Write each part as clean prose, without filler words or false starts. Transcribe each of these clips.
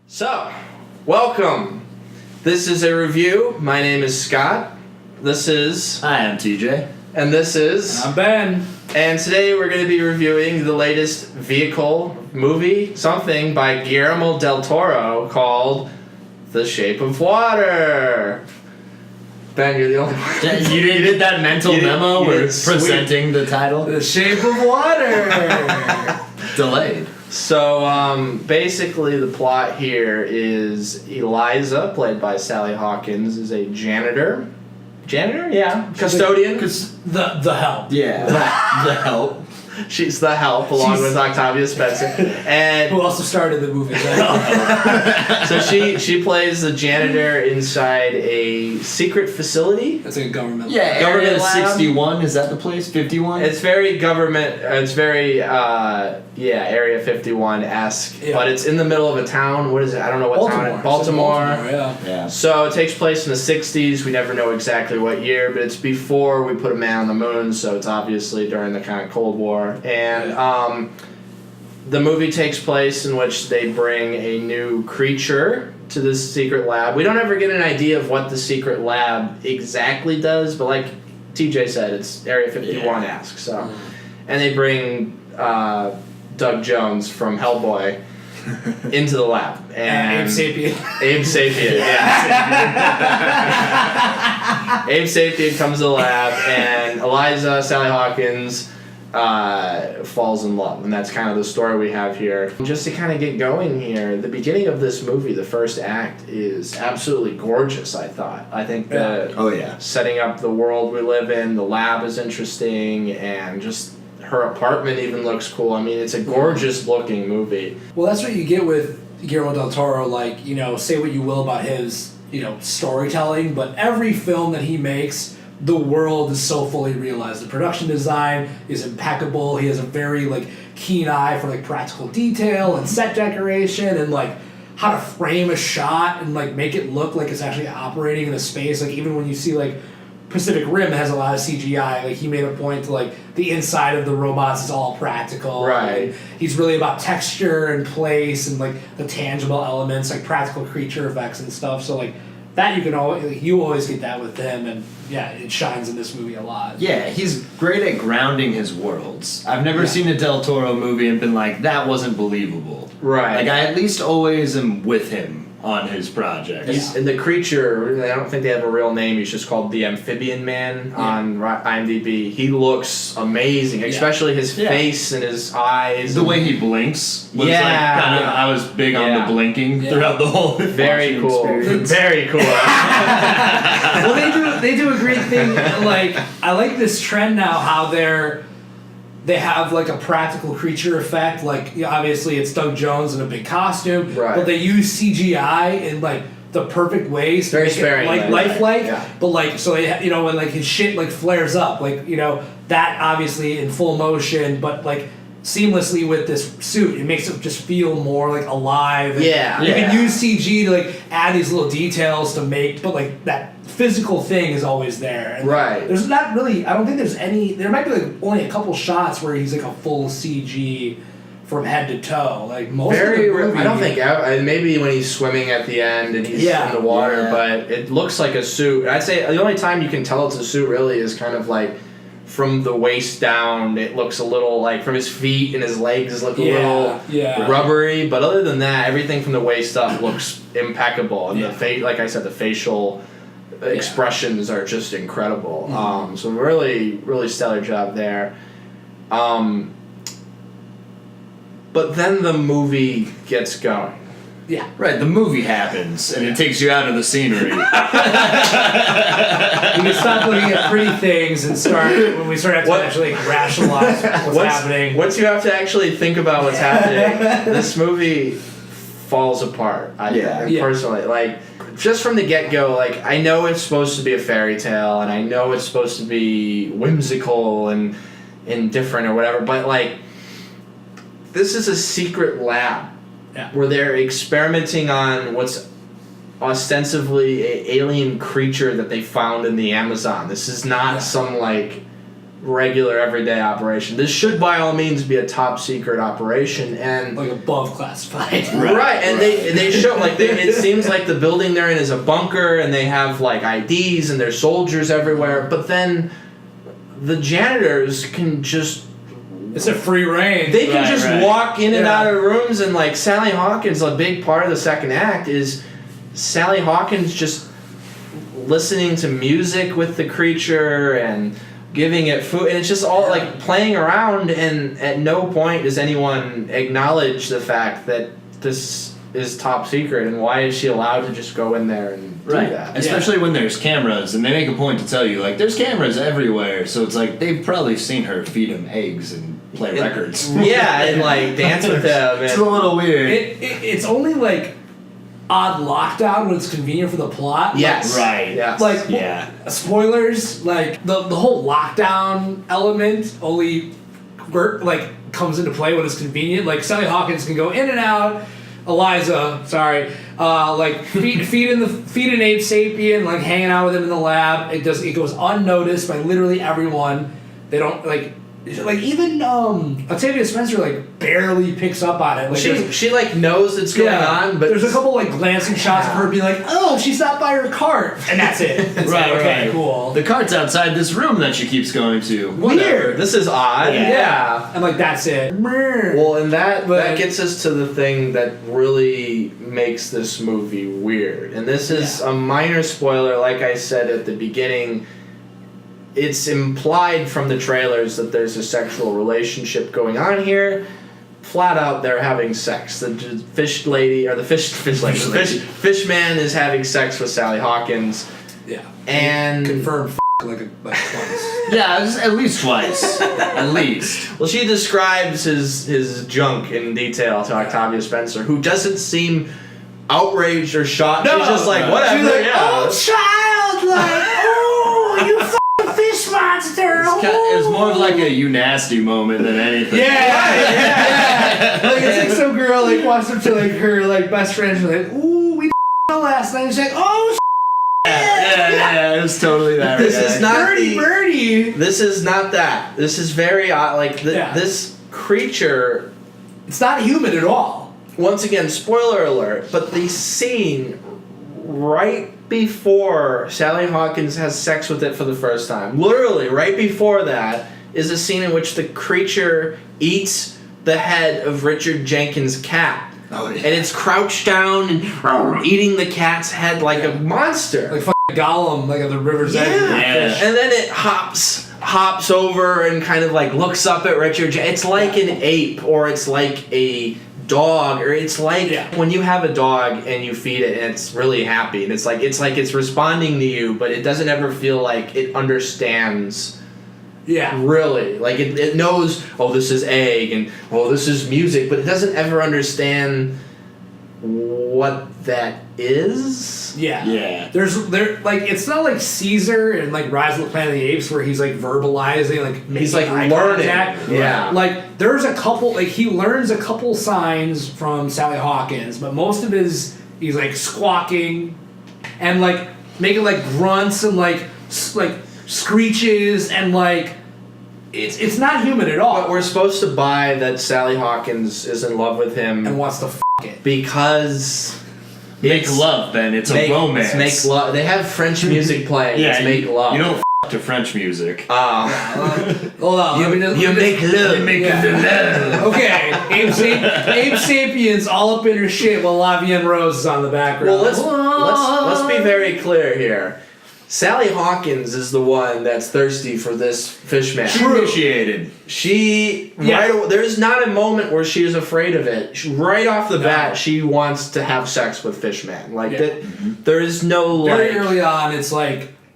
So, welcome. This is a review. My name is Scott. This is... Hi, I'm TJ. And this is... I'm Ben. And today we're going to be reviewing the latest movie, something by Guillermo del Toro called The Shape of Water. Ben, you're the only one. You didn't get that mental memo where it's presenting the title? The Shape of Water. Delayed. So, basically the plot here is Eliza, played by Sally Hawkins, is a janitor. Janitor? Yeah. Custodian? The help. Yeah. The help. She's the help, along with Octavia Spencer. And who also started the movie. so she plays the janitor inside a secret facility. That's a government. Yeah, government Area lab. 61, is that the place? 51? It's very government. It's very Area 51-esque, Yeah. but it's in the middle of a town. What is it? I don't know what town. Baltimore. Yeah. So it takes place in the 60s. We never know exactly what year, but it's before we put a man on the moon, so it's obviously during the kind of Cold War. And the movie takes place in which they bring a new creature to this secret lab. We don't ever get an idea of what the secret lab exactly does, but like TJ said, it's Area 51-esque. So, and they bring Doug Jones from Hellboy into the lab. And Abe Sapien, yeah. Abe Sapien comes to the lab, and Eliza, Sally Hawkins, falls in love, and that's kind of the story we have here. Just to kind of get going here, the beginning of this movie, the first act, is absolutely gorgeous, I thought. I think setting up the world we live in, the lab is interesting, and just her apartment even looks cool. I mean, it's a gorgeous looking movie. Well, that's what you get with Guillermo del Toro. Like, say what you will about his, storytelling, but every film that he makes, the world is so fully realized. The production design is impeccable. He has a very keen eye for practical detail and set decoration and how to frame a shot and make it look like it's actually operating in a space. Even when you see Pacific Rim has a lot of CGI. He made a point to the inside of the robots is all practical. Right. He's really about texture and place and the tangible elements, practical creature effects and stuff. So that you always get that with him, and yeah, it shines in this movie a lot. Yeah, he's great at grounding his worlds. I've never seen a Del Toro movie and been like, that wasn't believable. Right. I at least always am with him on his projects. And the creature, I don't think they have a real name. He's just called the Amphibian Man on IMDb. He looks amazing, especially his face and his eyes. The way he blinks was I was big on the blinking throughout the whole Very cool. experience. Very cool. Well, they do a great thing. I like this trend now how they have a practical creature effect. Obviously it's Doug Jones in a big costume, but they use CGI in the perfect ways to make it lifelike. Yeah. But so they when his shit flares up, that obviously in full motion, but seamlessly with this suit, it makes it just feel more alive. And you can use CG to add these little details to make, but that physical thing is always there. And there's not really. I don't think there's any. There might be only a couple shots where he's a full CG from head to toe. Most of the movie, I don't think maybe when he's swimming at the end and he's in the water, but it looks like a suit. I'd say the only time you can tell it's a suit really is kind of from the waist down. It looks a little from his feet and his legs look a little rubbery, but other than that, everything from the waist up looks impeccable. And the like I said, the facial expressions are just incredible. So really, really stellar job there. But then the movie gets going. Yeah. Right, the movie happens, and it takes you out of the scenery. You can stop looking at pretty things and when we start to actually rationalize what's happening. Once you have to actually think about what's happening, this movie falls apart. I think, personally. Just from the get-go, I know it's supposed to be a fairy tale, and I know it's supposed to be whimsical and different or whatever, but this is a secret lab where they're experimenting on what's ostensibly an alien creature that they found in the Amazon. This is not some regular everyday operation. This should by all means be a top secret operation, and like above classified. right. And they show like it seems like the building they're in is a bunker, and they have like IDs and there's soldiers everywhere. But then the janitors can just. It's a free reign. They can just walk in and out of rooms, and like Sally Hawkins, a big part of the second act is Sally Hawkins just listening to music with the creature and giving it food, and it's just all like playing around, and at no point does anyone acknowledge the fact that this is top secret, and why is she allowed to just go in there and do that? Especially when there's cameras, and they make a point to tell you, like, there's cameras everywhere, so it's like they've probably seen her feed him eggs and play records. Yeah, and like dance with them. It's a little weird. It's only like odd lockdown when it's convenient for the plot. Yes. Right. Yes. Like, spoilers, like, the whole lockdown element only comes into play when it's convenient. Like, Sally Hawkins can go in and out. Eliza, feed an ape sapien, like hanging out with him in the lab. It goes unnoticed by literally everyone. They don't even Octavia Spencer barely picks up on it. Like she knows it's going on, but there's a couple glancing shots of her being like, "Oh, she's not by her cart," and that's it. It's okay, cool. The cart's outside this room that she keeps going to. Weird. This is odd. Yeah. And that's it. Well, and that gets us to the thing that really makes this movie weird. And this is a minor spoiler, like I said at the beginning. It's implied from the trailers that there's a sexual relationship going on here. Flat out, they're having sex. The fish lady, or the fish man is having sex with Sally Hawkins. Yeah. And confirmed like twice. Yeah, at least twice. At least. Well, she describes his junk in detail to Octavia Spencer, who doesn't seem outraged or shocked. No, she's just like, whatever. She's like, oh, child, you fish monster. It's more of like a you nasty moment than anything. Yeah. Like, it's like some girl walks up to her best friend. She's like, ooh, we last night. She's like, oh. Yeah, it was totally that. This is not Birdie. This is not that. This is very odd. This creature. It's not human at all. Once again, spoiler alert. But the scene right before Sally Hawkins has sex with it for the first time, literally right before that, is a scene in which the creature eats the head of Richard Jenkins' cat. Oh, yeah. And it's crouched down and eating the cat's head like a monster. Like fucking Gollum, like at the river's edge. Yeah. And then it hops over and kind of looks up at Richard. It's like an ape, or it's like a dog, or it's like when you have a dog and you feed it and it's really happy, and it's like it's responding to you, but it doesn't ever feel like it understands. Yeah. Really. It knows, oh, this is egg, and oh, this is music, but it doesn't ever understand what that is. Yeah. Yeah. It's not like Caesar in Rise of the Planet of the Apes where he's verbalizing, he's eye learning. contact. Yeah. There's a couple, he learns a couple signs from Sally Hawkins, but most of his, he's squawking and making grunts and screeches and it's not human at all. But we're supposed to buy that Sally Hawkins is in love with him and wants to f it because make love, Ben. It's a romance. Make love. They have French music playing. Yeah, it's make love. You don't to French music. Hold on. You make love. You make love. Okay, Ape Sapiens all up in her shit while La Vie en Rose is on the background. Well, let's be very clear here. Sally Hawkins is the one that's thirsty for this fish man. She initiated. There's not a moment where she is afraid of it. Right off the bat, she wants to have sex with Fishman. There is no very early on. It's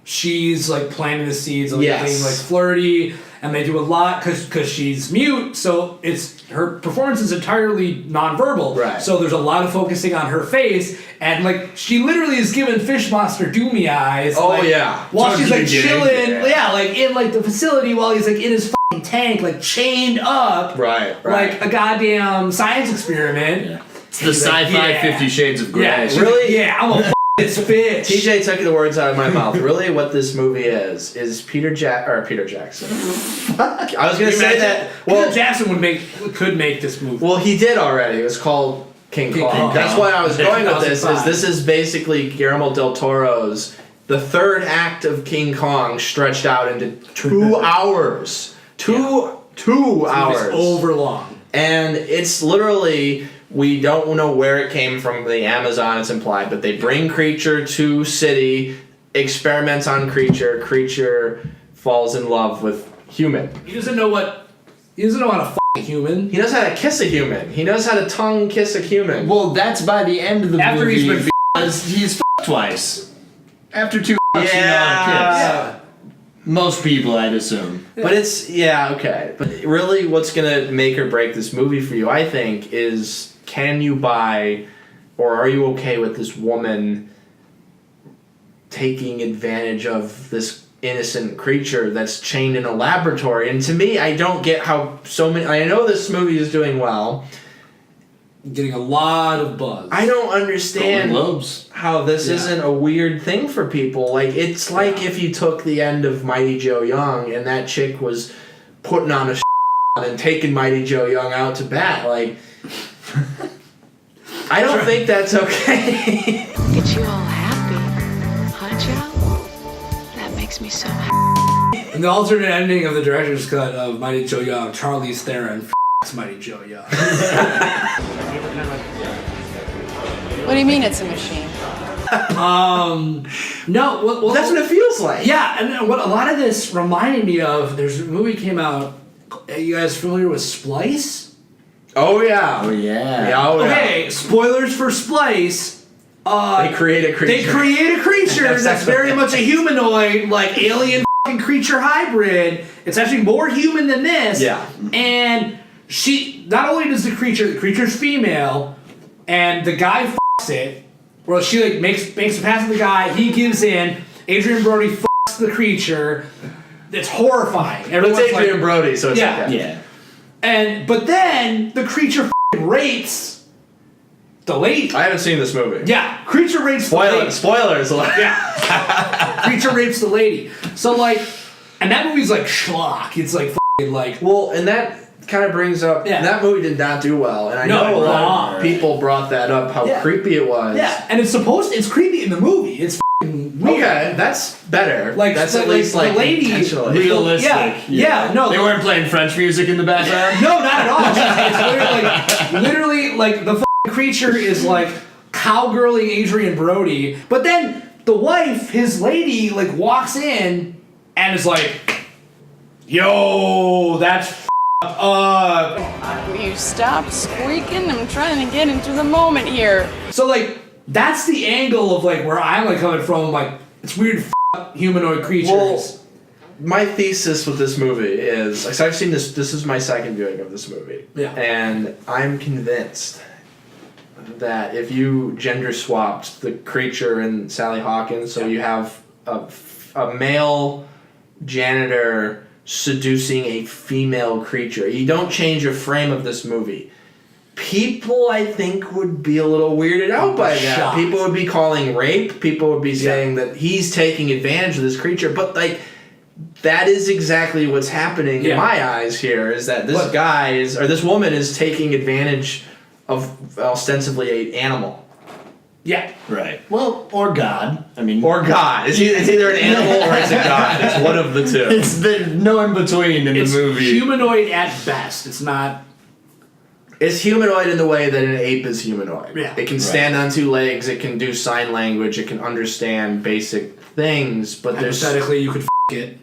she's planting the seeds of being flirty, and they do a lot because she's mute. So her performance is entirely nonverbal. Right. So there's a lot of focusing on her face, and she literally is giving Fish Monster doomy eyes. Oh while she's chilling. In the facility while he's in his fucking tank, chained up. Right. Like a goddamn science experiment. Yeah. It's the sci-fi 50 Shades of Grey. Yeah. Really? Yeah. I'm gonna this fish. TJ took the words out of my mouth. Really, what this movie is Peter Jackson. Fuck. I was gonna say that. Well, Peter Jackson could make this movie. Well, he did already. It was called King Kong. That's why I was going with this. This is basically Guillermo del Toro's the third act of King Kong stretched out into 2 hours. Two hours. It's over long. And it's literally, we don't know where it came from, the Amazon, it's implied, but they bring creature to city, experiments on creature falls in love with human. He doesn't know how to f*** a human. He knows how to kiss a human. He knows how to tongue kiss a human. Well, that's by the end of the After movie. he's been because he's f***ed twice. After 2 fucks, Yeah. Most people, I'd assume. But it's, okay. But really what's going to make or break this movie for you, I think, is can you buy or are you okay with this woman taking advantage of this innocent creature that's chained in a laboratory? And to me, I don't get how so many... I know this movie is doing well. Getting a lot of buzz. I don't understand Golden Globes. how this isn't a weird thing for people. Like, it's like if you took the end of Mighty Joe Young and that chick was putting on a and taking Mighty Joe Young out to bat. Like, I don't think that's okay. Get you all happy, huh, Joe? That makes me so happy. In the alternate ending of the director's cut of Mighty Joe Young, Charlize Theron f***s Mighty Joe Young. What do you mean it's a machine? No, well, That's what it feels like. yeah, and what a lot of this reminded me of, there's a movie came out, are you guys familiar with Splice? Oh, yeah. Oh, yeah. Yeah, oh, yeah. Okay, spoilers for Splice. They create a creature. They create a creature That's that's very much a humanoid, like alien f***ing creature hybrid. It's actually more human than this. Yeah. And she, not only does the creature's female, and the guy f***s it, well, she like makes a pass at the guy, he gives in, Adrian Brody f***s the creature. It's horrifying. But Everyone's it's Adrian like, Brody, so it's Yeah. okay. Yeah. but then the creature f***ing rapes the lady. I haven't seen this movie. Yeah, creature rapes the lady. Spoilers. Yeah. Creature rapes the lady. So, like, and that movie's like schlock. It's like f***ing like. Well, and that kind of brings up that movie did not do well, and I know a lot of people brought that up how creepy it was. Yeah, and it's creepy in the movie. It's f***ing weird. Okay, that's better. Like, that's so, at least like, like the lady- intentionally. Yeah, no. They weren't playing French music in the background? No, not at all. It's literally like the f***ing creature is like cowgirling Adrian Brody, but then the wife, his lady, like walks in and is like, "Yo, that's f***ed up." Will you stop squeaking? I'm trying to get into the moment here. So like that's the angle of like where I'm like coming from. Like it's weird f***ed humanoid creatures. Well, my thesis with this movie is, like, so I've seen this. This is my second viewing of this movie, and I'm convinced that if you gender swapped the creature and Sally Hawkins, so you have a male janitor seducing a female creature, you don't change the frame of this movie. People, I think, would be a little weirded out by that. Shocked. People would be calling rape. People would be saying that he's taking advantage of this creature. But, like, that is exactly what's happening in my eyes here, is that this guy is, or this woman is taking advantage of ostensibly an animal. Yeah. Right. Well, or God. I mean... Or God. It's either an animal or it's a God. It's one of the two. It's no in between in the movie. Humanoid at best. It's not... It's humanoid in the way that an ape is humanoid. Yeah. It can stand on two legs, it can do sign language, it can understand basic things, but there's... Hypothetically, you could f*** it.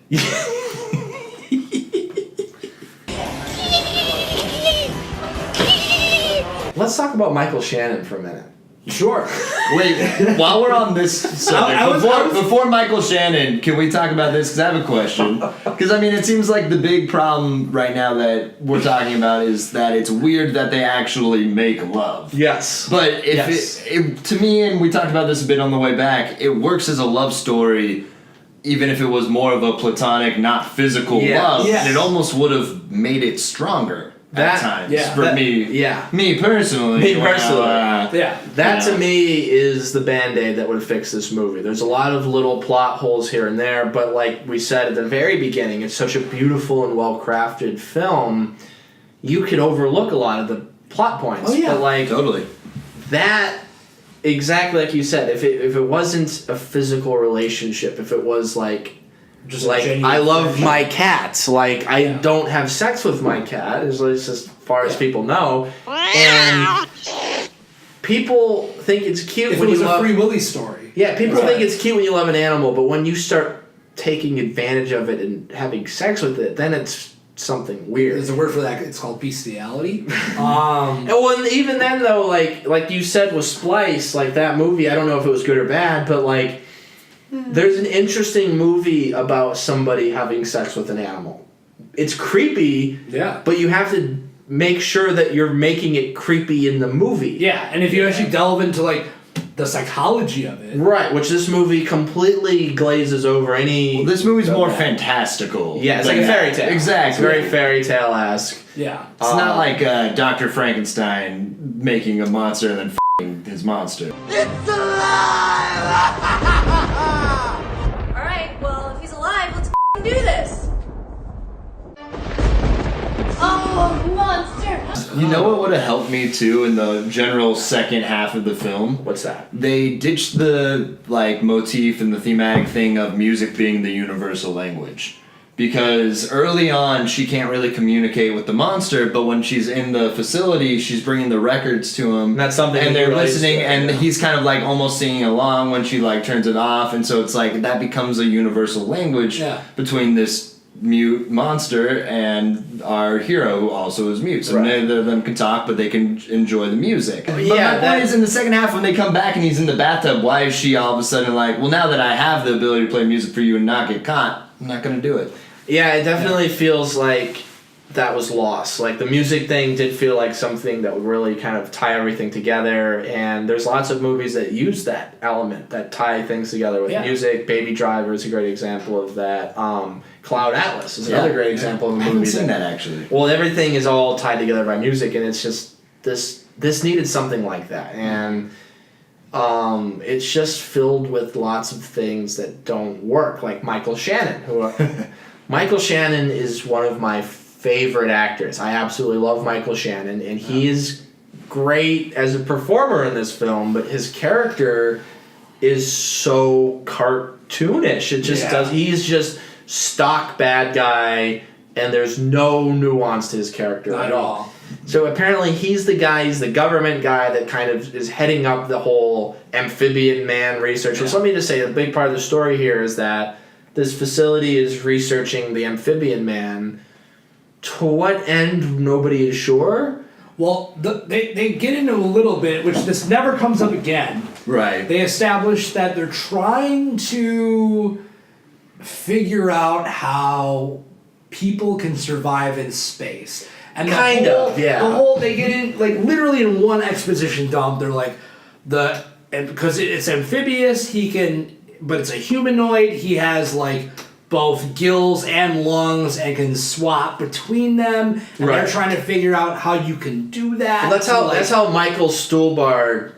Let's talk about Michael Shannon for a minute. Sure. Wait, while we're on this subject, before Michael Shannon, can we talk about this? Because I have a question. Because, I mean, it seems like the big problem right now that we're talking about is that it's weird that they actually make love. Yes. But if it to me, and we talked about this a bit on the way back, it works as a love story even if it was more of a platonic, not physical love. Yes. And it almost would have made it stronger. at times. yeah, For me. Yeah. Me personally. Me personally. Yeah. That to me is the Band-Aid that would fix this movie. There's a lot of little plot holes here and there, but like we said at the very beginning, it's such a beautiful and well-crafted film, you could overlook a lot of the plot points. Oh, yeah. But like Totally. that, exactly like you said, if it wasn't a physical relationship, if it was like Just like I love my cats, like I don't have sex with my cat, as far as people know, and people think it's cute If when it was you a love. Free Willy story. Yeah, people think it's cute when you love an animal, but when you start taking advantage of it and having sex with it, then it's something weird. There's a word for that. It's called bestiality. And well, even then though, like you said with Splice, like that movie, I don't know if it was good or bad, but like there's an interesting movie about somebody having sex with an animal. It's creepy, Yeah. but you have to make sure that you're making it creepy in the movie. Yeah, and if you actually delve into like the psychology of it, Right, which this movie completely glazes over any. Well, this movie's more fantastical. Yeah, it's like a fairy tale. Exactly. It's very fairy tale-esque. yeah, It's not like Dr. Frankenstein making a monster and then f***ing his monster. Alright, well, if he's alive, let's f***ing do this! Oh, monster! You know what would have helped me too in the general second half of the film? What's that? They ditched the like motif and the thematic thing of music being the universal language. Because early on she can't really communicate with the monster, but when she's in the facility, she's bringing the records to him. And that's something and he they're relates listening, to, and yeah. he's kind of like almost singing along when she like turns it off, and so it's like that becomes a universal language between this mute monster and our hero who also is mute. So Right. neither of them can talk, but they can enjoy the music. But Yeah, my point is, in the second half when they come back and he's in the bathtub, why is she all of a sudden like, well, now that I have the ability to play music for you and not get caught, I'm not gonna do it. Yeah, it definitely feels like that was lost. Like the music thing did feel like something that would really kind of tie everything together, and there's lots of movies that use that element, that tie things together with music. Baby Driver is a great example of that. Cloud Atlas is another great example of a movie. I haven't seen that actually. Well, everything is all tied together by music, and it's just this needed something like that, and it's just filled with lots of things that don't work, like Michael Shannon, who Michael Shannon is one of my favorite actors. I absolutely love Michael Shannon, and he is great as a performer in this film, but his character is so cartoonish. It just does. He's just stock bad guy, and there's no nuance to his character not at all. So apparently he's the government guy that kind of is heading up the whole amphibian man research. So let me just say, a big part of the story here is that this facility is researching the amphibian man. To what end, nobody is sure. Well, they get into a little bit, which this never comes up again. Right. They establish that they're trying to figure out how people can survive in space. And the whole they get in like literally in one exposition dump. They're like and because it's amphibious, but it's a humanoid. He has like both gills and lungs and can swap between them. And they're trying to figure out how you can do that. Well, that's how Michael Stuhlbarg.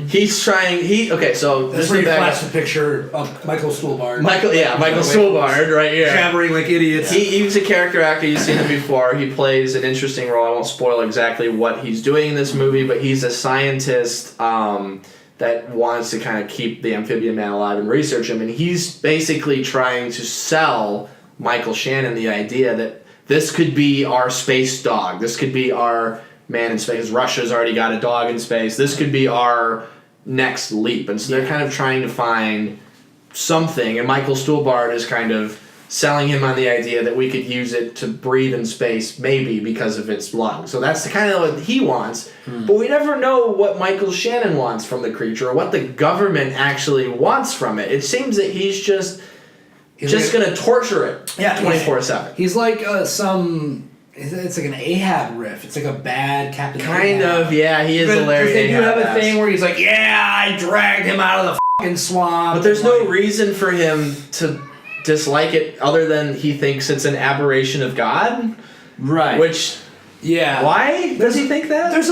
He's trying. So That's where you flash the picture of Michael Stuhlbarg. Michael Stuhlbarg right here. Jabbering like idiots. He's a character actor. You've seen him before. He plays an interesting role. I won't spoil exactly what he's doing in this movie, but he's a scientist that wants to kind of keep the amphibian man alive and research him. And he's basically trying to sell Michael Shannon the idea that this could be our space dog. This could be our man in space. Russia's already got a dog in space. This could be our next leap. And so they're kind of trying to find something. And Michael Stuhlbarg is kind of selling him on the idea that we could use it to breathe in space, maybe because of its lungs. So that's kind of what he wants. But we never know what Michael Shannon wants from the creature or what the government actually wants from it. It seems that he's just going to torture it 24/7. He's like it's like an Ahab riff. It's like a bad Captain Kind Ahab. of, yeah, he is hilarious. They do have a thing where he's like, I dragged him out of the fucking swamp. But there's no reason for him to dislike it other than he thinks it's an aberration of God. Right. Which, Yeah. why does he think that? There's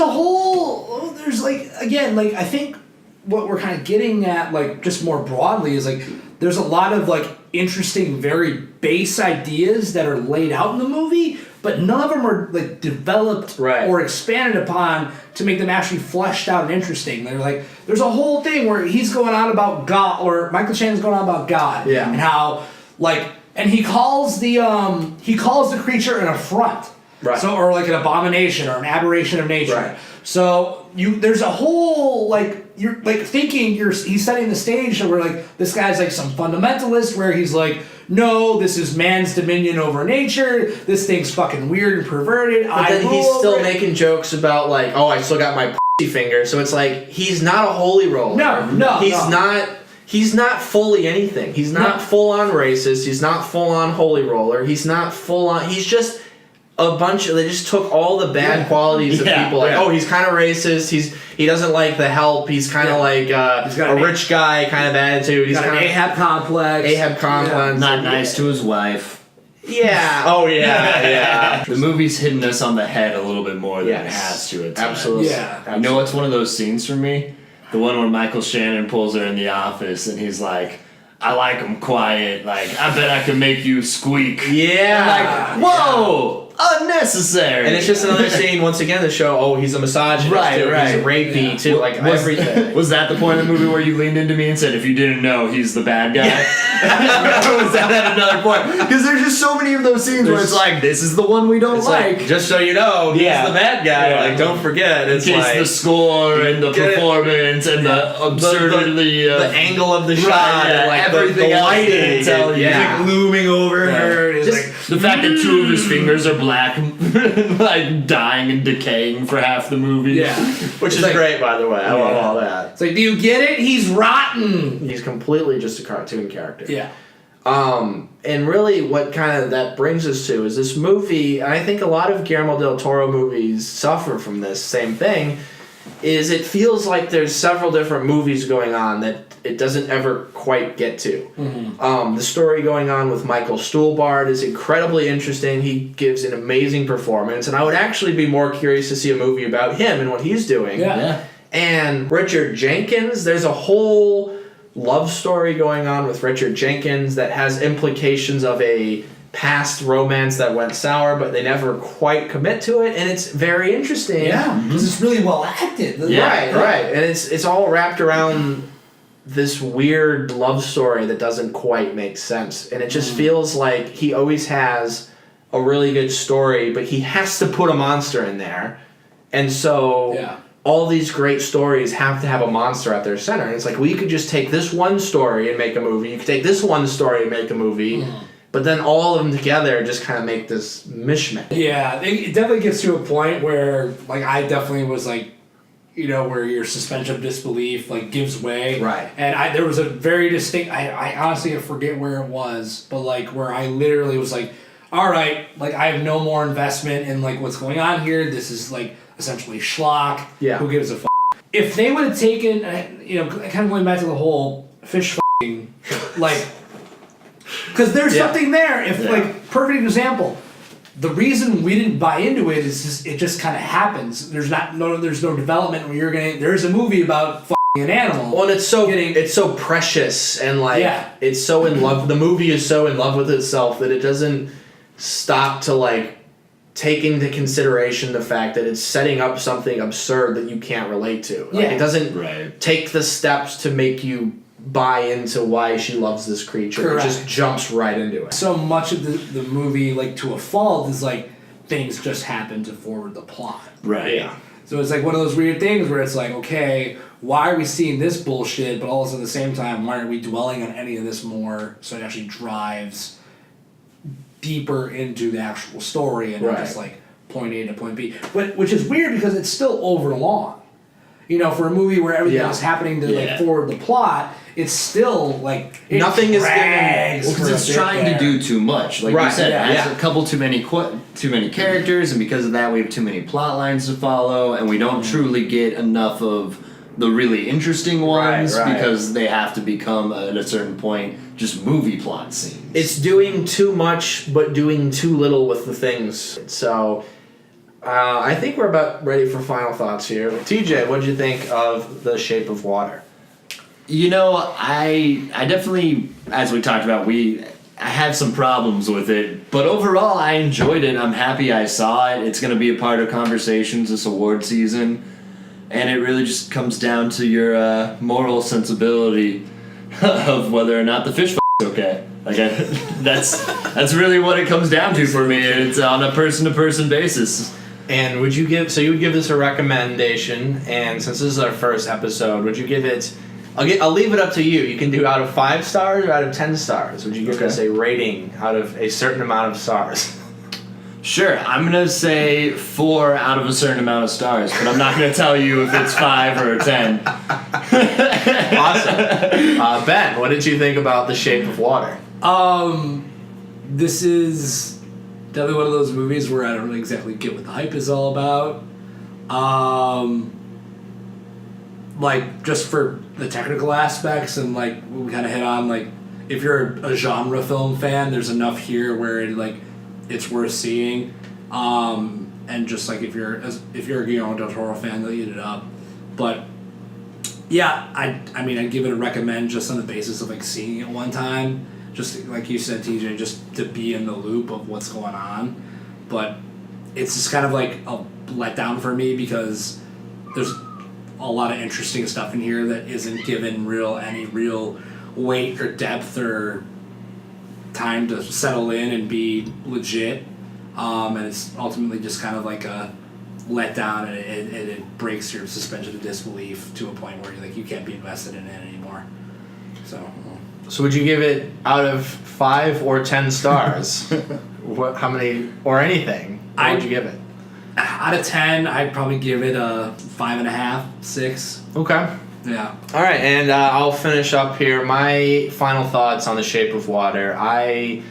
like, again, like, I think what we're kind of getting at, like, just more broadly is, like, there's a lot of, like, interesting, very base ideas that are laid out in the movie, but none of them are, like, developed or expanded upon to make them actually fleshed out and interesting. They're like, there's a whole thing where he's going on about God, or Michael Shannon's going on about God, and how, like, and he calls the creature an affront. Right. So, or like an abomination or an aberration of nature. Right. So there's a whole, like, you're like thinking he's setting the stage so where, like, this guy's like some fundamentalist where he's like, no, this is man's dominion over nature. This thing's fucking weird and perverted. But then he's still making jokes about, like, oh, I still got my pussy finger. So it's like he's not a holy roller. He's not fully anything. He's not full on racist. He's not full on holy roller. He's not full on. He's just a bunch of. They just took all the bad qualities of people. Like, oh, he's kind of racist. He doesn't like the help. He's kind of like a rich guy kind of attitude. He's got an Ahab complex. Not nice to his wife. Yeah. Oh yeah. Yeah. The movie's hitting us on the head a little bit more than it has to. At times. Absolutely. Yeah. You know what's one of those scenes for me? The one where Michael Shannon pulls her in the office and he's like, I like him quiet. Like, I bet I can make you squeak. Yeah. I'm like, whoa! Unnecessary. And it's just another scene, once again, to show, oh, he's a misogynist, too. He's a rapey, too. Like, everything. Was that the point of the movie where you leaned into me and said, if you didn't know, he's the bad guy? Or was that at another point? Because there's just so many of those scenes where it's like, this is the one we don't like. Just so you know, he's the bad guy. Yeah. Like, don't forget. It's like the score and the performance and the absurdity the angle of the shot and, like, everything the lighting. He's like looming over her. Just the fact that two of his fingers are black, like dying and decaying for half the movie. Yeah. Which is great, by the way. I love all that. It's like, do you get it? He's rotten. He's completely just a cartoon character. Yeah. And really what kind of that brings us to is this movie, and I think a lot of Guillermo del Toro movies suffer from this same thing, is it feels like there's several different movies going on that it doesn't ever quite get to. Mm-hmm. The story going on with Michael Stuhlbarg is incredibly interesting. He gives an amazing performance, and I would actually be more curious to see a movie about him and what he's doing. Yeah. And Richard Jenkins, there's a whole love story going on with Richard Jenkins that has implications of a past romance that went sour, but they never quite commit to it, and it's very interesting. Yeah, because it's really well acted. Right. And it's all wrapped around this weird love story that doesn't quite make sense, and it just feels like he always has a really good story, but he has to put a monster in there, and so all these great stories have to have a monster at their center. And it's like, well, you could just take this one story and make a movie. You could take this one story and make a movie. But then all of them together just kind of make this mishmash. Yeah, it definitely gets to a point where, like, I definitely was like, you know, where your suspension of disbelief, like, gives way. Right. And there was a very distinct, I honestly forget where it was, but, like, where I literally was like, all right, like, I have no more investment in, like, what's going on here. This is, like, essentially schlock. Yeah. Who gives a f***? If they would have taken, you know, kind of going back to the whole fish f***ing, like, because there's something there. If like, perfect example, the reason we didn't buy into it is just, it just kind of happens. There's no development where there's a movie about f***ing an animal. Well, and it's so precious and like it's so in love. The movie is so in love with itself that it doesn't stop to like take into consideration the fact that it's setting up something absurd that you can't relate to. Like, it doesn't take the steps to make you buy into why she loves this creature. Correct. It just jumps right into it. So much of the movie, like, to a fault, is like things just happen to forward the plot. Right. Yeah. So it's like one of those weird things where it's like, okay, why are we seeing this bullshit, but also at the same time, why aren't we dwelling on any of this more so it actually drives deeper into the actual story and not just like point A to point B. Which is weird because it's still overlong. You know, for a movie where everything is happening to like forward the plot, it's still like nothing is given because it's trying to do too much. Like you said, it has a couple too many characters, and because of that, we have too many plot lines to follow, and we don't truly get enough of the really interesting ones Right. because they have to become at a certain point just movie plot scenes. It's doing too much, but doing too little with the things. So, I think we're about ready for final thoughts here. TJ, what did you think of The Shape of Water? You know, I definitely, as we talked about, I have some problems with it, but overall I enjoyed it. I'm happy I saw it. It's going to be a part of conversations this award season, and it really just comes down to your moral sensibility of whether or not the fish is okay. Like that's really what it comes down to for me. It's on a person-to-person basis. And would you give this a recommendation? And since this is our first episode, would you give it? I'll leave it up to you. You can do out of 5 stars or out of 10 stars. Would you give us a rating out of a certain amount of stars? Sure, I'm gonna say 4 out of a certain amount of stars, but I'm not gonna tell you if it's 5 or 10. Awesome. Ben, what did you think about The Shape of Water? This is definitely one of those movies where I don't exactly get what the hype is all about. Like, just for the technical aspects and, like, we kind of hit on, like, if you're a genre film fan, there's enough here where it's worth seeing. And just, like, if you're a Guillermo del Toro fan, they'll eat it up. But, yeah, I mean, I'd give it a recommend just on the basis of, like, seeing it one time. Just, like you said, TJ, just to be in the loop of what's going on. But it's just kind of, like, a letdown for me because there's a lot of interesting stuff in here that isn't given any real weight or depth or time to settle in and be legit. And it's ultimately just kind of like a letdown, and it breaks your suspension of disbelief to a point where you can't be invested in it anymore. So would you give it out of 5 or 10 stars? How many, or anything? What would you give it? Out of 10, I'd probably give it a 5.5, 6. Okay. Yeah. All right, and I'll finish up here. My final thoughts on The Shape of Water. I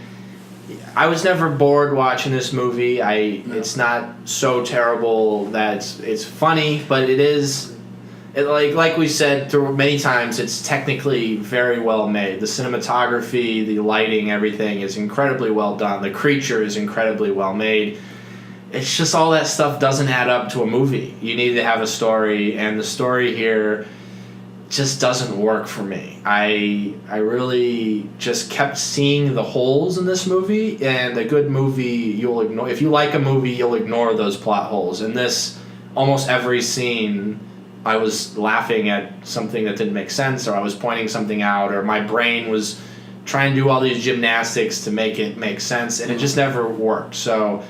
was never bored watching this movie. It's not so terrible that it's funny, but it is. Like we said through many times, it's technically very well made. The cinematography, the lighting, everything is incredibly well done. The creature is incredibly well made. It's just all that stuff doesn't add up to a movie. You need to have a story, and the story here just doesn't work for me. I really just kept seeing the holes in this movie, and a good movie you'll ignore. If you like a movie, you'll ignore those plot holes. In this, almost every scene, I was laughing at something that didn't make sense, or I was pointing something out, or my brain was trying to do all these gymnastics to make it make sense, and it just never worked. So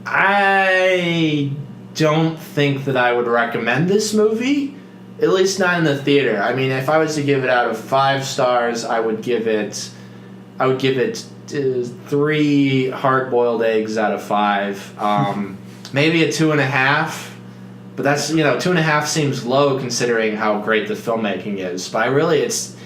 I don't think that I would recommend this movie, at least not in the theater. I mean, if I was to give it out of 5 stars, I would give it 3 hard-boiled eggs out of 5. Maybe a 2.5. But that's, 2.5 seems low considering how great the filmmaking is. But it's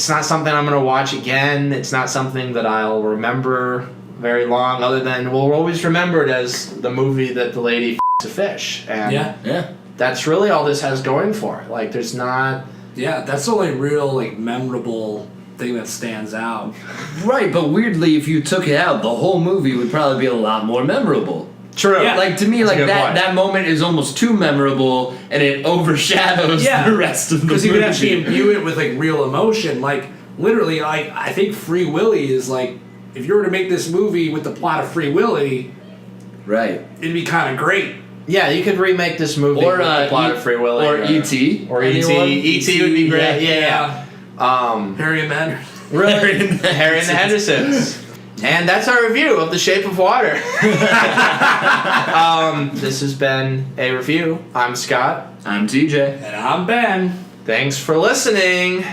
not something I'm going to watch again. It's not something that I'll remember very long, other than we'll always remember it as the movie that the lady f***s a fish. And yeah. That's really all this has going for it. Like, there's not... Yeah, that's the only real, memorable thing that stands out. Right, but weirdly, if you took it out, the whole movie would probably be a lot more memorable. True. Yeah. Like, to me, That's a good point. that moment is almost too memorable, and it overshadows the rest of the movie. Because you can actually imbue it with, real emotion. Literally, I think Free Willy is, if you were to make this movie with the plot of Free Willy, right, it'd be kind of great. Yeah, you could remake this movie with the plot of Free Willy. Or E.T. Or E.T. E.T. would be great, yeah. Harry and the Hendersons. Really? Harry and the Hendersons. And that's our review of The Shape of Water. This has been a review. I'm Scott. I'm TJ. And I'm Ben. Thanks for listening.